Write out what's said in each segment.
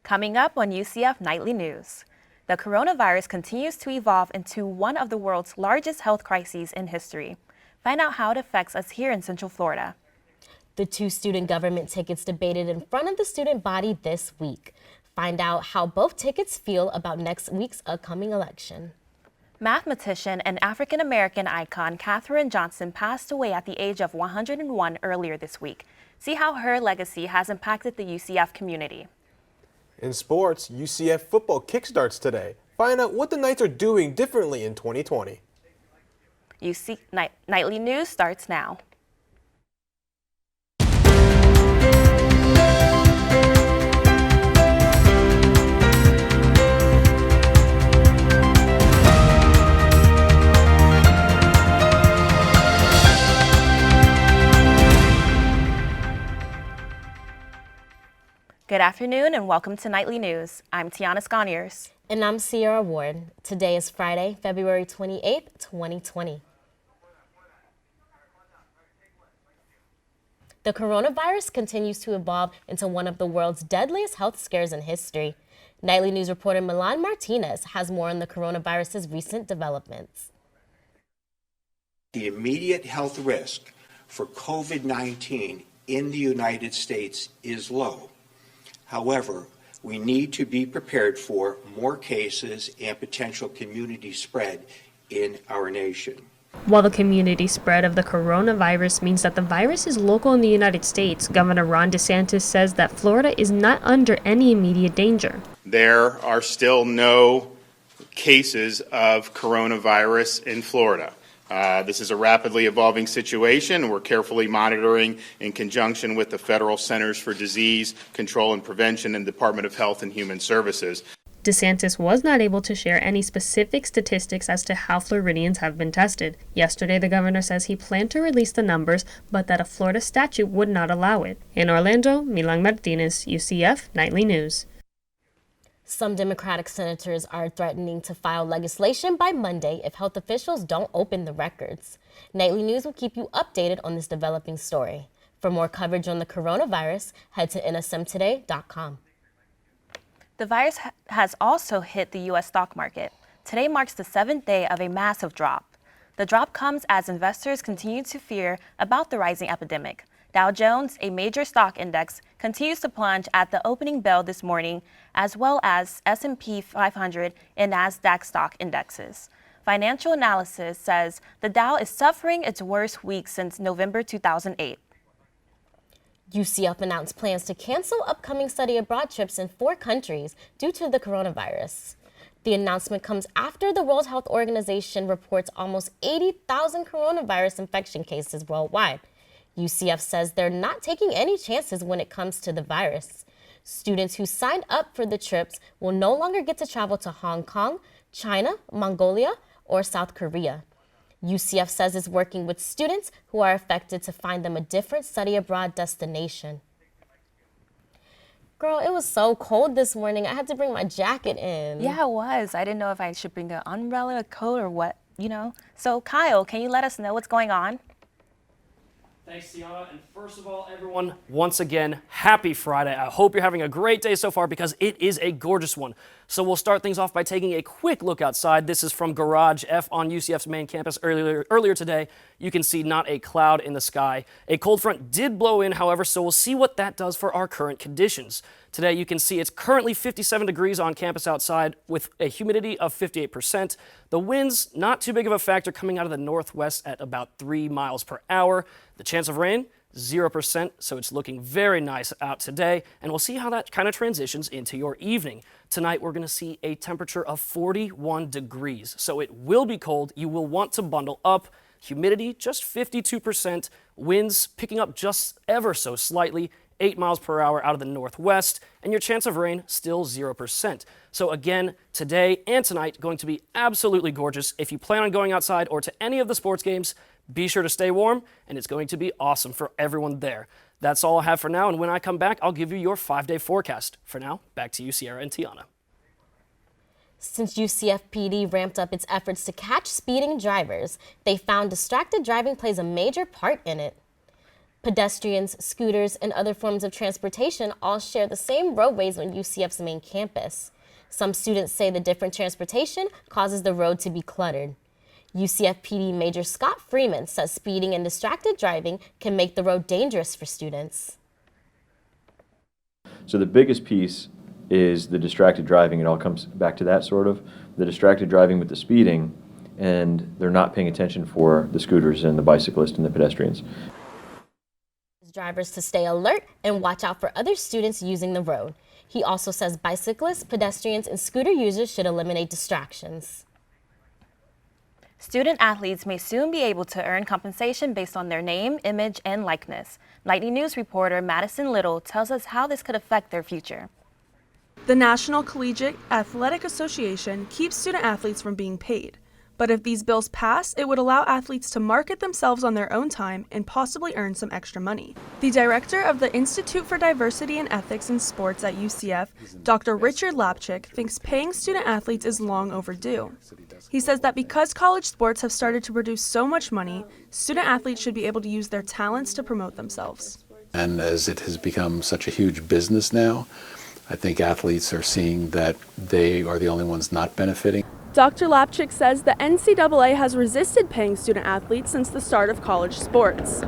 Coming up on UCF Nightly News, the coronavirus continues to evolve into one of the world's largest health crises in history. Find out how it affects us here in Central Florida. The 2 student government tickets debated in front of the student body this week. Find out how both tickets feel about next week's upcoming election. Mathematician and African-American icon Katherine Johnson passed away at the age of 101 earlier this week. See how her legacy has impacted the UCF community. In sports, UCF football kickstarts today. Find out what the Knights are doing differently in 2020. UC Nightly News starts now. Good afternoon and welcome to Nightly News. I'm Tiana Sconiers. And I'm Cierra Ward. Today is Friday, February 28th, 2020. The coronavirus continues to evolve into one of the world's deadliest health scares in history. Nightly News reporter Milan Martinez has more on the coronavirus's recent developments. The immediate health risk for COVID-19 in the United States is low. However, we need to be prepared for more cases and potential community spread in our nation. While the community spread of the coronavirus means that the virus is local in the United States, Governor Ron DeSantis says that Florida is not under any immediate danger. There are still no cases of coronavirus in Florida. This is a rapidly evolving situation. We're carefully monitoring in conjunction with the Federal Centers for Disease Control and Prevention and Department of Health and Human Services. DeSantis was not able to share any specific statistics as to how Floridians have been tested. Yesterday, the governor says he planned to release the numbers, but that a Florida statute would not allow it. In Orlando, Milan Martinez, UCF Nightly News. Some Democratic senators are threatening to file legislation by Monday if health officials don't open the records. Nightly News will keep you updated on this developing story. For more coverage on the coronavirus, head to nsmtoday.com. The virus has also hit the U.S. stock market. Today marks the 7th day of a massive drop. The drop comes as investors continue to fear about the rising epidemic. Dow Jones, a major stock index, continues to plunge at the opening bell this morning, as well as S&P 500 and NASDAQ stock indexes. Financial analysis says the Dow is suffering its worst week since November 2008. UCF announced plans to cancel upcoming study abroad trips in 4 countries due to the coronavirus. The announcement comes after the World Health Organization reports almost 80,000 coronavirus infection cases worldwide. UCF says they're not taking any chances when it comes to the virus. Students who signed up for the trips will no longer get to travel to Hong Kong, China, Mongolia, or South Korea. UCF says it's working with students who are affected to find them a different study abroad destination. Girl, it was so cold this morning. I had to bring my jacket in. Yeah, it was. I didn't know if I should bring an umbrella, a coat, or what, So, Kyle, can you let us know what's going on? Thanks, Tiana. And first of all, everyone, once again, happy Friday. I hope you're having a great day so far because it is a gorgeous one. So we'll start things off by taking a quick look outside. This is from Garage F on UCF's main campus earlier today. You can see not a cloud in the sky. A cold front did blow in, however, so we'll see what that does for our current conditions. Today, you can see it's currently 57 degrees on campus outside with a humidity of 58%. The winds, not too big of a factor, coming out of the northwest at about 3 miles per hour. The chance of rain, 0%, so it's looking very nice out today, and we'll see how that kind of transitions into your evening. Tonight, we're going to see a temperature of 41 degrees, so it will be cold. You will want to bundle up. Humidity, just 52%. Winds picking up just ever so slightly, 8 miles per hour out of the northwest, and your chance of rain still 0%. So again, today and tonight, going to be absolutely gorgeous. If you plan on going outside or to any of the sports games, be sure to stay warm, and it's going to be awesome for everyone there. That's all I have for now, and when I come back, I'll give you your 5-day forecast. For now, back to you, Cierra and Tiana. Since UCF PD ramped up its efforts to catch speeding drivers, they found distracted driving plays a major part in it. Pedestrians, scooters, and other forms of transportation all share the same roadways on UCF's main campus. Some students say the different transportation causes the road to be cluttered. UCF PD Major Scott Freeman says speeding and distracted driving can make the road dangerous for students. So the biggest piece is the distracted driving. It all comes back to that sort of, the distracted driving with the speeding, and they're not paying attention for the scooters and the bicyclists and the pedestrians. Drivers to stay alert and watch out for other students using the road. He also says bicyclists, pedestrians, and scooter users should eliminate distractions. Student athletes may soon be able to earn compensation based on their name, image, and likeness. Nightly News reporter Madison Little tells us how this could affect their future. The National Collegiate Athletic Association keeps student athletes from being paid. But if these bills pass, it would allow athletes to market themselves on their own time and possibly earn some extra money. The director of the Institute for Diversity and Ethics in Sports at UCF, Dr. Richard Lapchick, thinks paying student athletes is long overdue. He says that because college sports have started to produce so much money, student athletes should be able to use their talents to promote themselves. And as it has become such a huge business now, I think athletes are seeing that they are the only ones not benefiting. Dr. Lapchick says the NCAA has resisted paying student athletes since the start of college sports.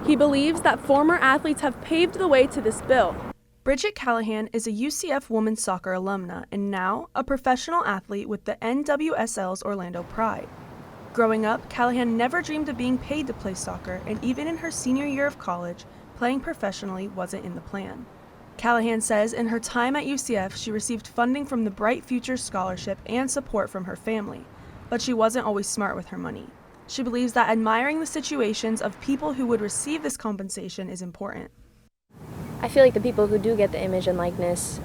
He believes that former athletes have paved the way to this bill. Bridget Callahan is a UCF women's soccer alumna and now a professional athlete with the NWSL's Orlando Pride. Growing up, Callahan never dreamed of being paid to play soccer, and even in her senior year of college, playing professionally wasn't in the plan. Callahan says in her time at UCF, she received funding from the Bright Futures Scholarship and support from her family, but she wasn't always smart with her money. She believes that admiring the situations of people who would receive this compensation is important. I feel like the people who do get the image and likeness,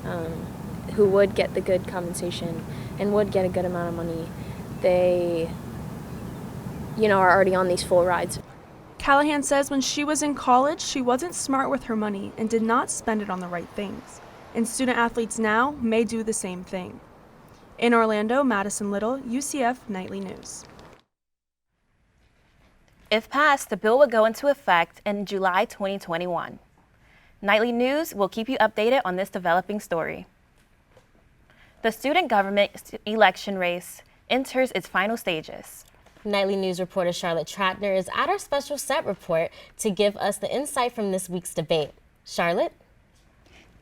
who would get the good compensation and would get a good amount of money, they, are already on these full rides. Callahan says when she was in college, she wasn't smart with her money and did not spend it on the right things. And student athletes now may do the same thing. In Orlando, Madison Little, UCF Nightly News. If passed, the bill would go into effect in July 2021. Nightly News will keep you updated on this developing story. The student government election race enters its final stages. Nightly News reporter Charlotte Tratner is at our special set report to give us the insight from this week's debate. Charlotte?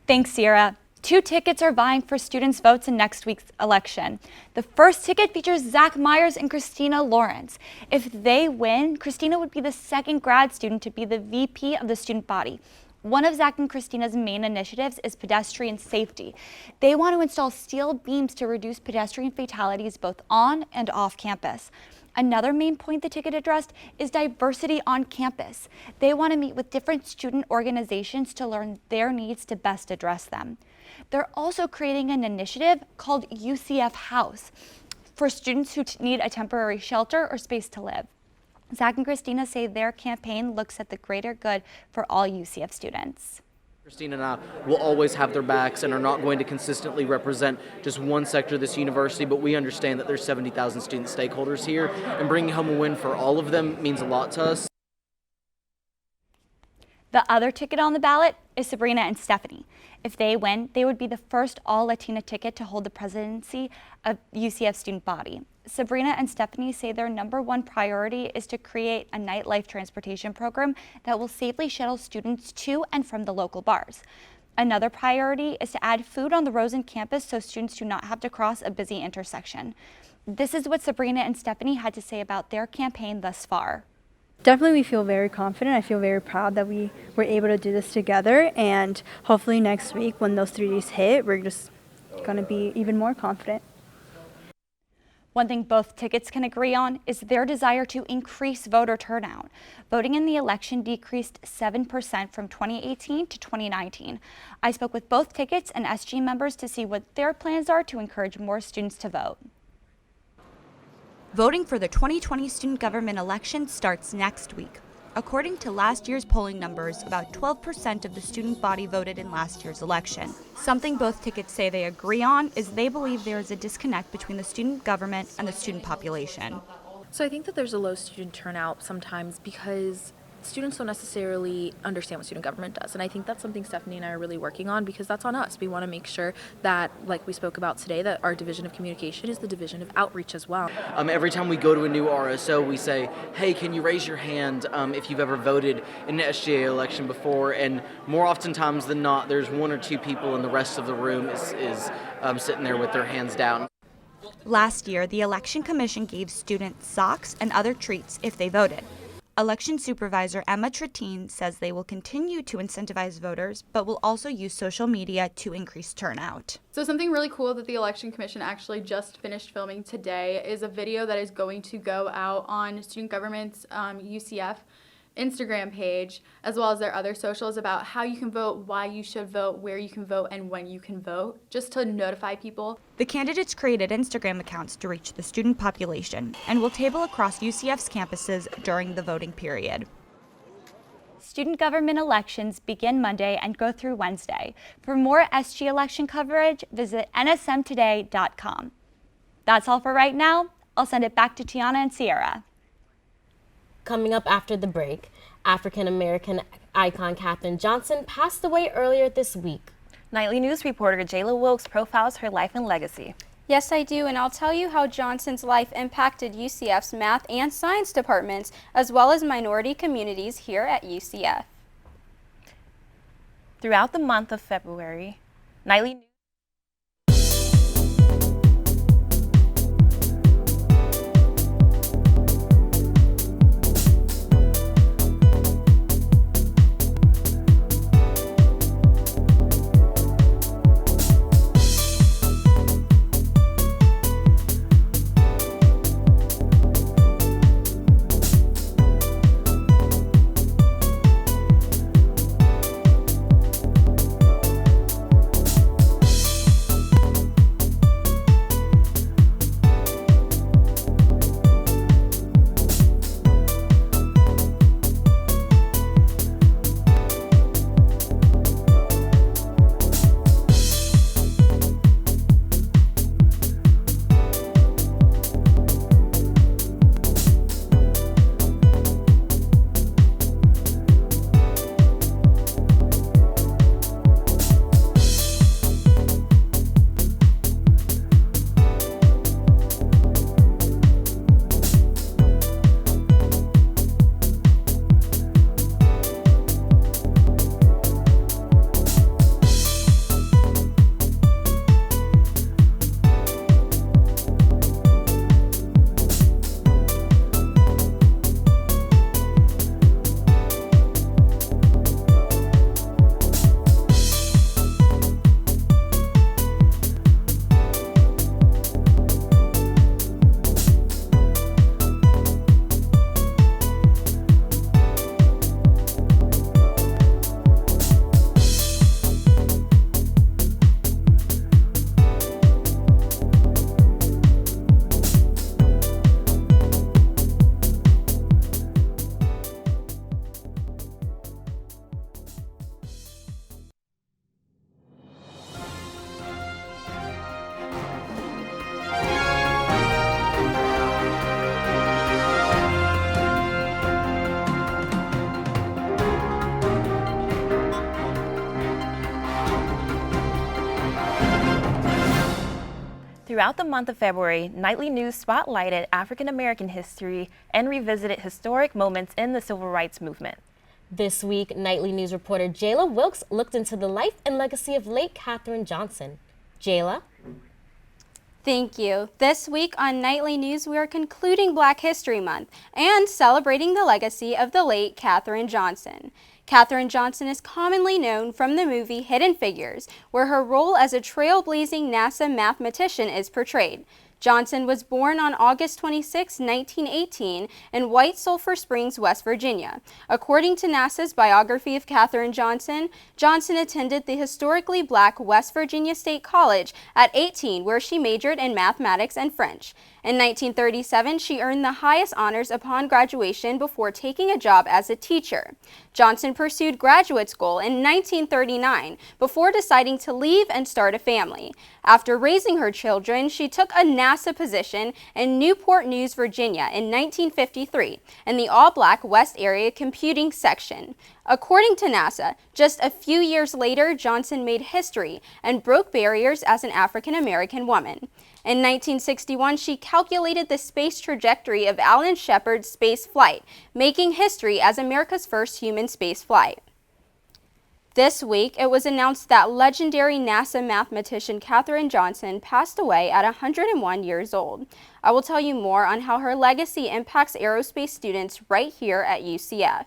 Thanks, Cierra. 2 tickets are vying for students' votes in next week's election. The first ticket features Zach Myers and Christina Lawrence. If they win, Christina would be the second grad student to be the VP of the student body. One of Zach and Christina's main initiatives is pedestrian safety. They want to install steel beams to reduce pedestrian fatalities both on and off campus. Another main point the ticket addressed is diversity on campus. They want to meet with different student organizations to learn their needs to best address them. They're also creating an initiative called UCF House for students who need a temporary shelter or space to live. Zach and Christina say their campaign looks at the greater good for all UCF students. Christina and I will always have their backs and are not going to consistently represent just one sector of this university, but we understand that there's 70,000 student stakeholders here, and bringing home a win for all of them means a lot to us. The other ticket on the ballot is Sabrina and Stephanie. If they win, they would be the first all-Latina ticket to hold the presidency of UCF student body. Sabrina and Stephanie say their #1 priority is to create a nightlife transportation program that will safely shuttle students to and from the local bars. Another priority is to add food on the Rosen campus so students do not have to cross a busy intersection. This is what Sabrina and Stephanie had to say about their campaign thus far. Definitely we feel very confident. I feel very proud that we were able to do this together, and hopefully next week when those 3 days hit, we're just going to be even more confident. One thing both tickets can agree on is their desire to increase voter turnout. Voting in the election decreased 7% from 2018 to 2019. I spoke with both tickets and SG members to see what their plans are to encourage more students to vote. Voting for the 2020 student government election starts next week. According to last year's polling numbers, about 12% of the student body voted in last year's election. Something both tickets say they agree on is they believe there is a disconnect between the student government and the student population. So I think that there's a low student turnout sometimes because students don't necessarily understand what student government does. And I think that's something Stephanie and I are really working on, because that's on us. We want to make sure that, like we spoke about today, that our division of communication is the division of outreach as well. Every time we go to a new RSO, we say, hey, can you raise your hand if you've ever voted in an SGA election before? And more oftentimes than not, there's one or two people and the rest of the room is sitting there with their hands down. Last year, the Election Commission gave students socks and other treats if they voted. Election Supervisor Emma Trattin says they will continue to incentivize voters, but will also use social media to increase turnout. So something really cool that the Election Commission actually just finished filming today is a video that is going to go out on Student Government's UCF Instagram page, as well as their other socials, about how you can vote, why you should vote, where you can vote, and when you can vote, just to notify people. The candidates created Instagram accounts to reach the student population and will table across UCF's campuses during the voting period. Student government elections begin Monday and go through Wednesday. For more SG election coverage, visit nsmtoday.com. That's all for right now. I'll send it back to Tiana and Cierra. Coming up after the break, African-American icon Katherine Johnson passed away earlier this week. Nightly News reporter Jayla Wilkes profiles her life and legacy. Yes, I do, and I'll tell you how Johnson's life impacted UCF's math and science departments, as well as minority communities here at UCF. Throughout the month of February, Nightly News Throughout the month of February, Nightly News spotlighted African American history and revisited historic moments in the civil rights movement. This week, Nightly News reporter Jayla Wilkes looked into the life and legacy of late Katherine Johnson. Jayla? Thank you. This week on Nightly News, we are concluding Black History Month and celebrating the legacy of the late Katherine Johnson. Katherine Johnson is commonly known from the movie Hidden Figures, where her role as a trailblazing NASA mathematician is portrayed. Johnson was born on August 26, 1918, in White Sulphur Springs, West Virginia. According to NASA's biography of Katherine Johnson, Johnson attended the historically black West Virginia State College at 18, where she majored in mathematics and French. In 1937, she earned the highest honors upon graduation before taking a job as a teacher. Johnson pursued graduate school in 1939 before deciding to leave and start a family. After raising her children, she took a NASA position in Newport News, Virginia in 1953 in the all-black West Area Computing Section. According to NASA, just a few years later, Johnson made history and broke barriers as an African-American woman. In 1961, she calculated the space trajectory of Alan Shepard's space flight, making history as America's first human space flight. This week, it was announced that legendary NASA mathematician Katherine Johnson passed away at 101 years old. I will tell you more on how her legacy impacts aerospace students right here at UCF.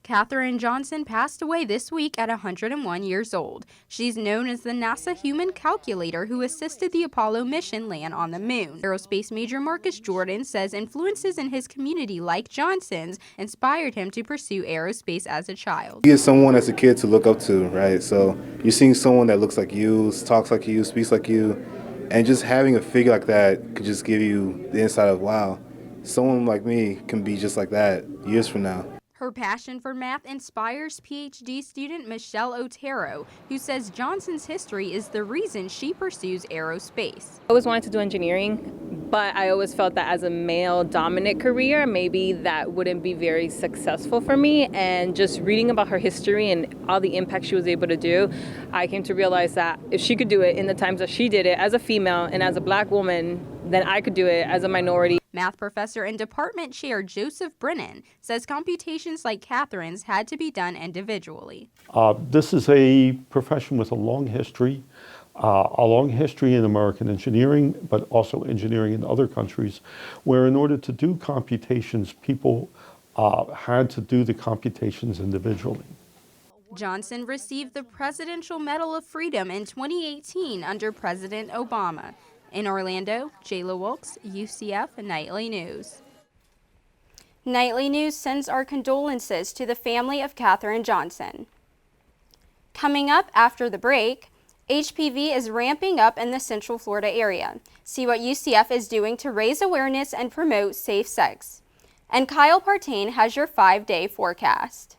Katherine Johnson passed away this week at 101 years old. She's known as the NASA human calculator who assisted the Apollo mission land on the moon. Aerospace major Marcus Jordan says influences in his community like Johnson's inspired him to pursue aerospace as a child. You get someone as a kid to look up to, right? So you're seeing someone that looks like you, talks like you, speaks like you, and just having a figure like that could just give you the insight of, wow, someone like me can be just like that years from now. Her passion for math inspires PhD student Michelle Otero, who says Johnson's history is the reason she pursues aerospace. I always wanted to do engineering, but I always felt that as a male-dominant career, maybe that wouldn't be very successful for me. And just reading about her history and all the impact she was able to do, I came to realize that if she could do it in the times that she did it as a female and as a black woman, then I could do it as a minority. Math professor and department chair Joseph Brennan says computations like Katherine's had to be done individually. This is a profession with a long history in American engineering, but also engineering in other countries, where in order to do computations, people had to do the computations individually. Johnson received the Presidential Medal of Freedom in 2018 under President Obama. In Orlando, Jayla Wilkes, UCF Nightly News. Nightly News sends our condolences to the family of Katherine Johnson. Coming up after the break, HPV is ramping up in the Central Florida area. See what UCF is doing to raise awareness and promote safe sex. And Kyle Partain has your 5-day forecast.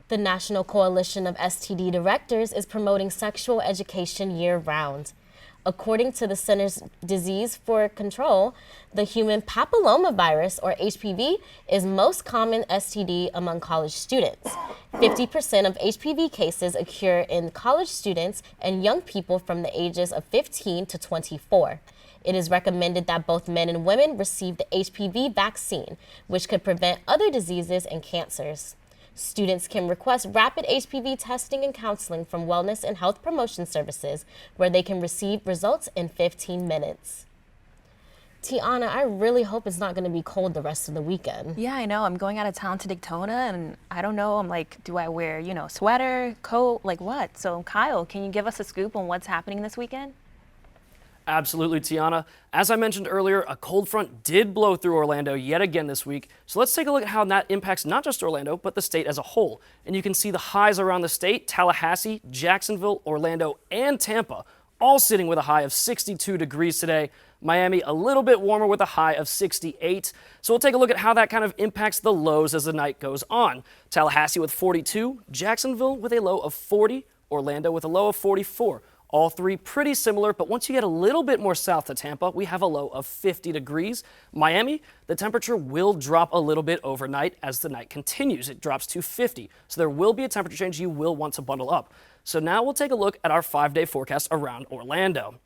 The National Coalition of STD Directors is promoting sexual education year-round. According to the Centers Disease for Control, the human papillomavirus, or HPV, is most common STD among college students. 50% of HPV cases occur in college students and young people from the ages of 15 to 24. It is recommended that both men and women receive the HPV vaccine, which could prevent other diseases and cancers. Students can request rapid HPV testing and counseling from Wellness and Health Promotion Services, where they can receive results in 15 minutes. Tiana, I really hope it's not going to be cold the rest of the weekend. Yeah, I know. I'm going out of town to Daytona, and I don't know. I'm like, do I wear, sweater, coat, like what? So, Kyle, can you give us a scoop on what's happening this weekend? Absolutely, Tiana. As I mentioned earlier, a cold front did blow through Orlando yet again this week. So let's take a look at how that impacts not just Orlando, but the state as a whole. And you can see the highs around the state: Tallahassee, Jacksonville, Orlando, and Tampa, all sitting with a high of 62 degrees today. Miami a little bit warmer with a high of 68. So we'll take a look at how that kind of impacts the lows as the night goes on. Tallahassee with 42, Jacksonville with a low of 40, Orlando with a low of 44. All three pretty similar, but once you get a little bit more south to Tampa, we have a low of 50 degrees. Miami, the temperature will drop a little bit overnight as the night continues. It drops to 50, so there will be a temperature change. You will want to bundle up. So now we'll take a look at our 5-day forecast around Orlando.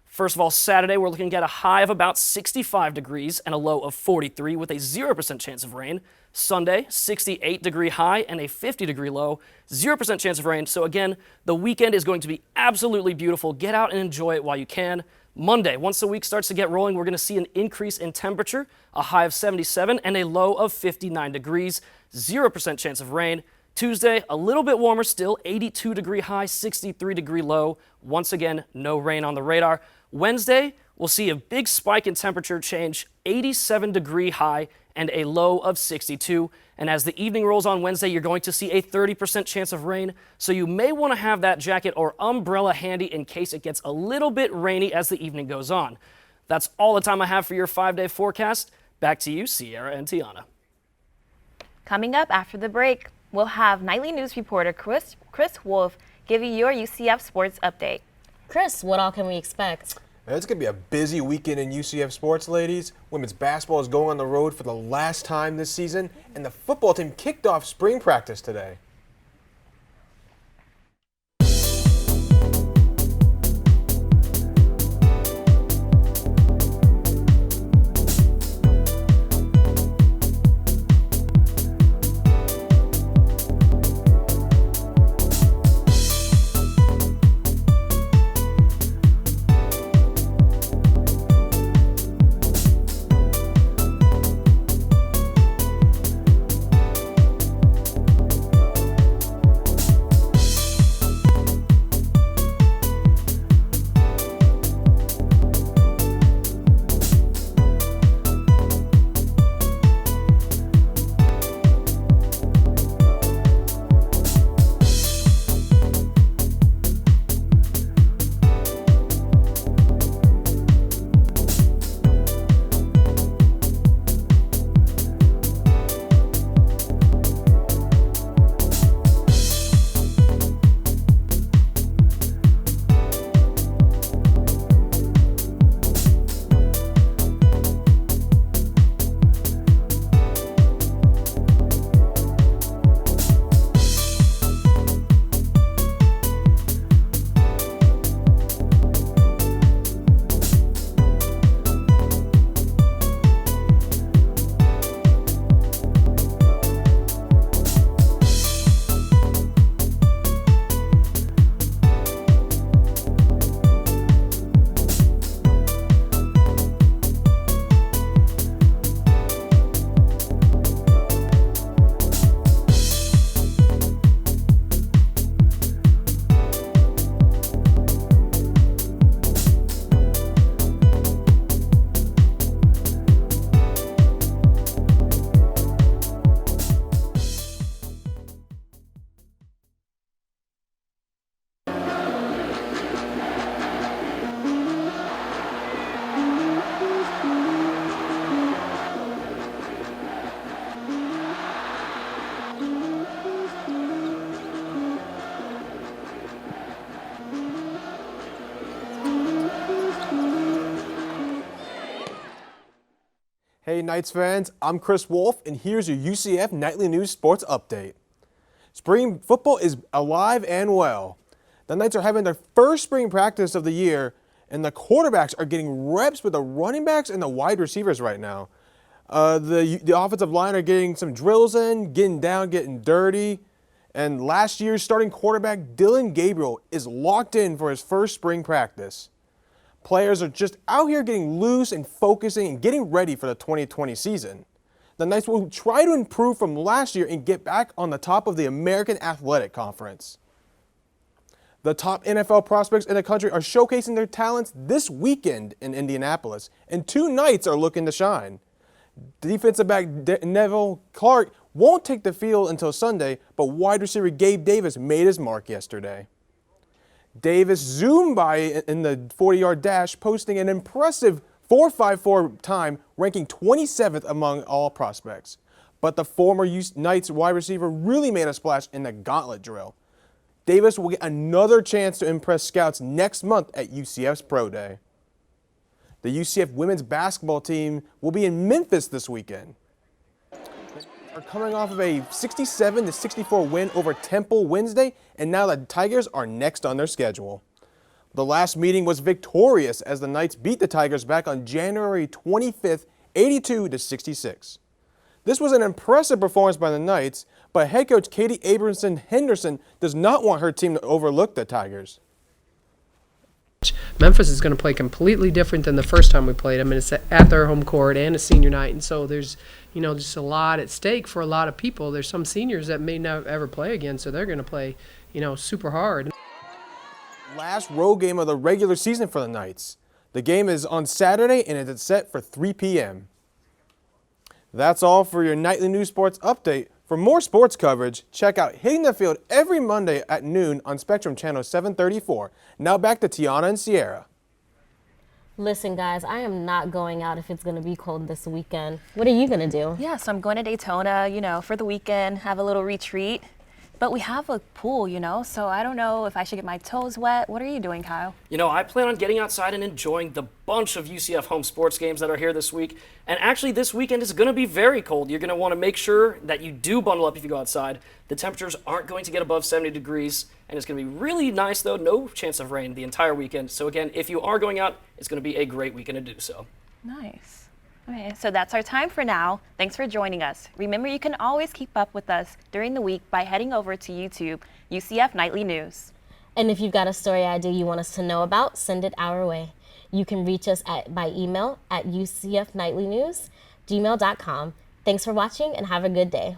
First of all, Saturday, we're looking at a high of about 65 degrees and a low of 43 with a 0% chance of rain. Sunday, 68-degree high and a 50-degree low, 0% chance of rain. So again, the weekend is going to be absolutely beautiful. Get out and enjoy it while you can. Monday, once the week starts to get rolling, we're going to see an increase in temperature, a high of 77 and a low of 59 degrees, 0% chance of rain. Tuesday, a little bit warmer still, 82-degree high, 63-degree low. Once again, no rain on the radar. Wednesday, we'll see a big spike in temperature change, 87-degree high and a low of 62. And as the evening rolls on Wednesday, you're going to see a 30% chance of rain. So you may want to have that jacket or umbrella handy in case it gets a little bit rainy as the evening goes on. That's all the time I have for your 5-day forecast. Back to you, Cierra and Tiana. Coming up after the break, we'll have nightly news reporter Chris Wolf give you your UCF sports update. Chris, what all can we expect? It's going to be a busy weekend in UCF sports, ladies. Women's basketball is going on the road for the last time this season, and the football team kicked off spring practice today. Hey Knights fans, I'm Chris Wolf, and here's your UCF Nightly News Sports Update. Spring football is alive and well. The Knights are having their first spring practice of the year, and the quarterbacks are getting reps with the running backs and the wide receivers right now. The offensive line are getting some drills in, getting down, getting dirty. And last year's starting quarterback, Dylan Gabriel, is locked in for his first spring practice. Players are just out here getting loose and focusing and getting ready for the 2020 season. The Knights will try to improve from last year and get back on the top of the American Athletic Conference. The top NFL prospects in the country are showcasing their talents this weekend in Indianapolis, and 2 Knights are looking to shine. Defensive back Neville Clark won't take the field until Sunday, but wide receiver Gabe Davis made his mark yesterday. Davis zoomed by in the 40-yard dash, posting an impressive 4.54 time, ranking 27th among all prospects. But the former Knights wide receiver really made a splash in the gauntlet drill. Davis will get another chance to impress scouts next month at UCF's Pro Day. The UCF women's basketball team will be in Memphis this weekend. Are coming off of a 67-64 win over Temple Wednesday, and now the Tigers are next on their schedule. The last meeting was victorious as the Knights beat the Tigers back on January 25th, 82-66. This was an impressive performance by the Knights, but head coach Katie Abramson Henderson does not want her team to overlook the Tigers. Memphis is going to play completely different than the first time we played them, and it's at their home court and a senior night, and so there's, you know, just a lot at stake for a lot of people. There's some seniors that may not ever play again, so they're going to play, you know, super hard. Last road game of the regular season for the Knights. The game is on Saturday, and it's set for 3 p.m. That's all for your nightly news sports update. For more sports coverage, check out Hitting the Field every Monday at noon on Spectrum Channel 734. Now back to Tiana and Cierra. Listen, guys, I am not going out if it's going to be cold this weekend. What are you going to do? Yeah, so I'm going to Daytona, you know, for the weekend, have a little retreat. But we have a pool, you know, so I don't know if I should get my toes wet. What are you doing, Kyle? You know, I plan on getting outside and enjoying the bunch of UCF home sports games that are here this week. And actually, this weekend is going to be very cold. You're going to want to make sure that you do bundle up if you go outside. The temperatures aren't going to get above 70 degrees, and it's going to be really nice, though. No chance of rain the entire weekend. So again, if you are going out, it's going to be a great weekend to do so. Nice. Okay, so that's our time for now. Thanks for joining us. Remember, you can always keep up with us during the week by heading over to YouTube, UCF Knightly News. And if you've got a story idea you want us to know about, send it our way. You can reach us by email at ucfnightlynews@gmail.com. Thanks for watching and have a good day.